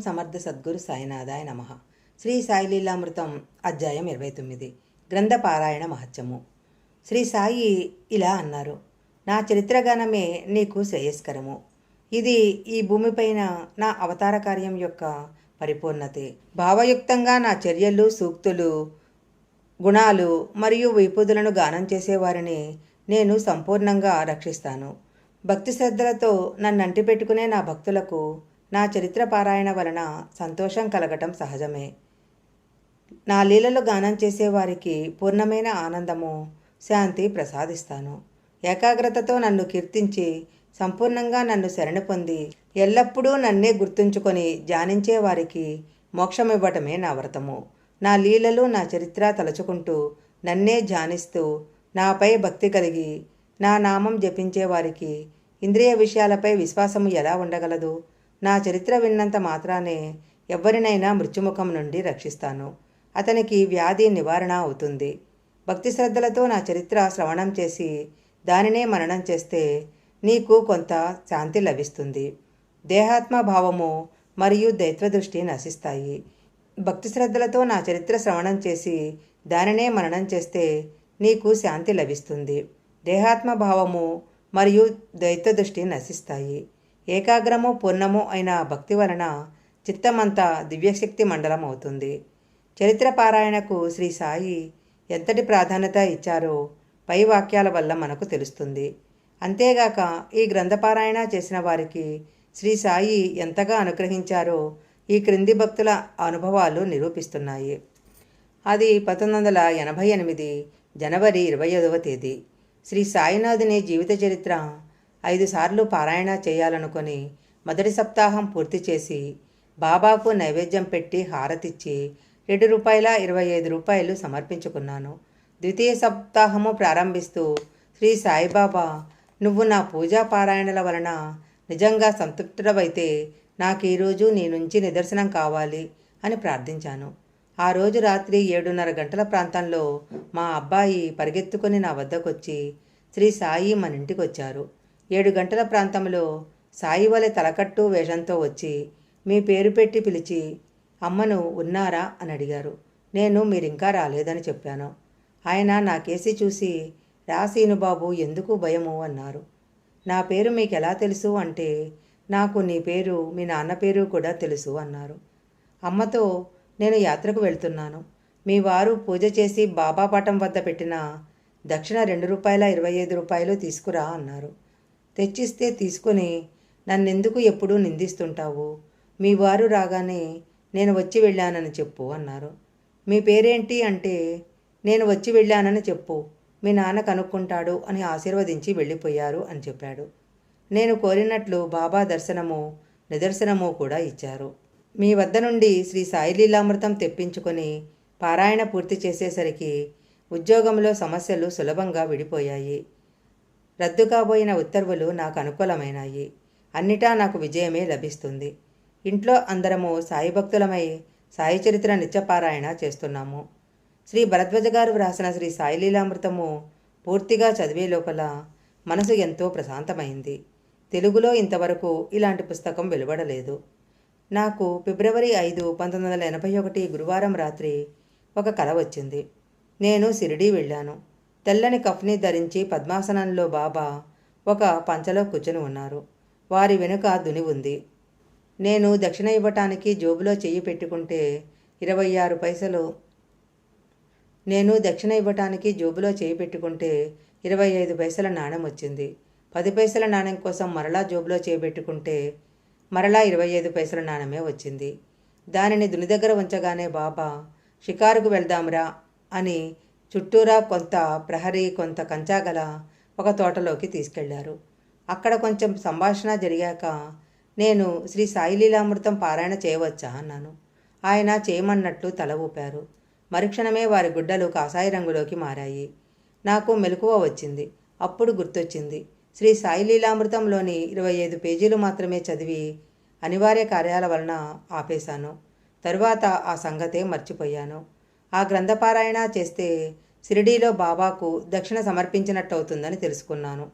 సమర్థ సద్గురు సాయినాథాయ నమః. శ్రీ సాయి లీలామృతం అధ్యాయం 29. గ్రంథ పారాయణ మహత్యము. శ్రీ సాయి ఇలా అన్నారు: నా చరిత్రగానమే నీకు శ్రేయస్కరము. ఇది ఈ భూమిపైన నా అవతార కార్యం యొక్క పరిపూర్ణతే. భావయుక్తంగా నా చర్యలు, సూక్తులు, గుణాలు మరియు విభూతులను గానం చేసేవారిని నేను సంపూర్ణంగా రక్షిస్తాను. భక్తి శ్రద్ధలతో నన్ను అంటిపెట్టుకునే నా భక్తులకు నా చరిత్ర పారాయణ వలన సంతోషం కలగటం సహజమే. నా లీలలు గానం చేసేవారికి పూర్ణమైన ఆనందము, శాంతి ప్రసాదిస్తాను. ఏకాగ్రతతో నన్ను కీర్తించి సంపూర్ణంగా నన్ను శరణు పొంది ఎల్లప్పుడూ నన్నే గుర్తుంచుకొని ధ్యానించే వారికి మోక్షమివ్వటమే నా వ్రతము. నా లీలలు, నా చరిత్ర తలుచుకుంటూ నన్నే ధ్యానిస్తూ నాపై భక్తి కలిగి నా నామం జపించే వారికి ఇంద్రియ విషయాలపై విశ్వాసము ఎలా ఉండగలదు? నా చరిత్ర విన్నంత మాత్రానే ఎవరినైనా మృత్యుముఖం నుండి రక్షిస్తాను. అతనికి వ్యాధి నివారణ అవుతుంది. భక్తి శ్రద్ధలతో నా చరిత్ర శ్రవణం చేసి దానినే మననం చేస్తే నీకు కొంత శాంతి లభిస్తుంది. దేహాత్మ భావము మరియు దైత్వదృష్టి నశిస్తాయి. భక్తి శ్రద్ధలతో నా చరిత్ర శ్రవణం చేసి దానినే మననం చేస్తే నీకు శాంతి లభిస్తుంది. దేహాత్మ భావము మరియు దైత్వదృష్టి నశిస్తాయి. ఏకాగ్రము, పూర్ణము అయిన భక్తి వలన చిత్తమంతా దివ్యశక్తి మండలం అవుతుంది. చరిత్ర పారాయణకు శ్రీ సాయి ఎంతటి ప్రాధాన్యత ఇచ్చారో పై వాక్యాల వల్ల మనకు తెలుస్తుంది. అంతేగాక ఈ గ్రంథపారాయణ చేసిన వారికి శ్రీ సాయి ఎంతగా అనుగ్రహించారో ఈ క్రింది భక్తుల అనుభవాలు నిరూపిస్తున్నాయి. అది 1988 జనవరి 25వ తేదీ. శ్రీ సాయినాథుని జీవిత చరిత్ర 5 సార్లు పారాయణ చేయాలనుకొని మొదటి సప్తాహం పూర్తి చేసి బాబాకు నైవేద్యం పెట్టి హారతిచ్చి ₹2.25 సమర్పించుకున్నాను. ద్వితీయ సప్తాహము ప్రారంభిస్తూ శ్రీ సాయిబాబా, నువ్వు నా పూజా పారాయణల వలన నిజంగా సంతృప్తుడవైతే నాకు ఈరోజు నీ నుంచి నిదర్శనం కావాలి అని ప్రార్థించాను. ఆ రోజు రాత్రి 7:30 గంటల ప్రాంతంలో మా అబ్బాయి పరిగెత్తుకొని నా వద్దకొచ్చి శ్రీ సాయి మన ఇంటికి వచ్చారు. 7 గంటల ప్రాంతంలో సాయి వలె తలకట్టు వేషంతో వచ్చి మీ పేరు పెట్టి పిలిచి అమ్మను ఉన్నారా అని అడిగారు. నేను మీరింకా రాలేదని చెప్పాను. ఆయన నా కేసి చూసి, రా సీనుబాబు, ఎందుకు భయము అన్నారు. నా పేరు మీకు ఎలా తెలుసు అంటే, నాకు నీ పేరు, మీ నాన్న పేరు కూడా తెలుసు అన్నారు. అమ్మతో, నేను యాత్రకు వెళ్తున్నాను, మీ వారు పూజ చేసి బాబా పటం వద్ద పెట్టిన దక్షిణ ₹2.25 తీసుకురా అన్నారు. తెచ్చిస్తే తీసుకొని, నన్నెందుకు ఎప్పుడూ నిందిస్తుంటావు? మీ వారు రాగానే నేను వచ్చి వెళ్ళానని చెప్పు అన్నారు. మీ పేరేంటి అంటే, నేను వచ్చి వెళ్ళానని చెప్పు, మీ నాన్న కనుక్కుంటాడు అని ఆశీర్వదించి వెళ్ళిపోయారు అని చెప్పాడు. నేను కోరినట్లు బాబా దర్శనము, నిదర్శనము కూడా ఇచ్చారు. మీ వద్ద నుండి శ్రీ సాయి లీలామృతం తెప్పించుకొని పారాయణ పూర్తి చేసేసరికి ఉద్యోగంలో సమస్యలు సులభంగా విడిపోయాయి. రద్దు కాబోయిన ఉత్తర్వులు నాకు అనుకూలమైనాయి. అన్నిటా నాకు విజయమే లభిస్తుంది. ఇంట్లో అందరము సాయి భక్తులమై సాయి చరిత్ర నిత్యపారాయణ చేస్తున్నాము. శ్రీ భరద్వాజ గారు వ్రాసిన శ్రీ సాయి లీలామృతము పూర్తిగా చదివే లోపల మనసు ఎంతో ప్రశాంతమైంది. తెలుగులో ఇంతవరకు ఇలాంటి పుస్తకం వెలువడలేదు. నాకు ఫిబ్రవరి 5, 1981 గురువారం రాత్రి ఒక కల వచ్చింది. నేను షిరిడీ వెళ్ళాను. తెల్లని కఫ్ని ధరించి పద్మాసనంలో బాబా ఒక పంచలో కూర్చొని ఉన్నారు. వారి వెనుక దుని ఉంది. నేను దక్షిణ ఇవ్వటానికి జోబులో చెయ్యి పెట్టుకుంటే 26 పైసలు. నేను దక్షిణ ఇవ్వటానికి జోబులో చేయి పెట్టుకుంటే 25 పైసల నాణెం వచ్చింది. 10 పైసల నాణెం కోసం మరలా జోబులో చేయి పెట్టుకుంటే మరలా 25 పైసల నాణెమే వచ్చింది. దానిని దుని దగ్గర ఉంచగానే బాబా, షికారుకు వెళ్దాంరా అని చుట్టూరా కొంత ప్రహరీ, కొంత కంచాగల ఒక తోటలోకి తీసుకెళ్లారు. అక్కడ కొంచెం సంభాషణ జరిగాక నేను శ్రీ సాయి లీలామృతం పారాయణ చేయవచ్చా అన్నాను. ఆయన చేయమన్నట్లు తల ఊపారు. మరుక్షణమే వారి గుడ్డలు కాషాయ రంగులోకి మారాయి. నాకు మెలకువ వచ్చింది. అప్పుడు గుర్తొచ్చింది, శ్రీ సాయి లీలామృతంలోని 25 పేజీలు మాత్రమే చదివి అనివార్య కార్యాల వలన ఆపేశాను. తరువాత ఆ సంగతే మర్చిపోయాను. ఆ గ్రంథపారాయణ చేస్తే షిరిడీలో బాబాకు దక్షిణ సమర్పించినట్టవుతుందని తెలుసుకున్నాను.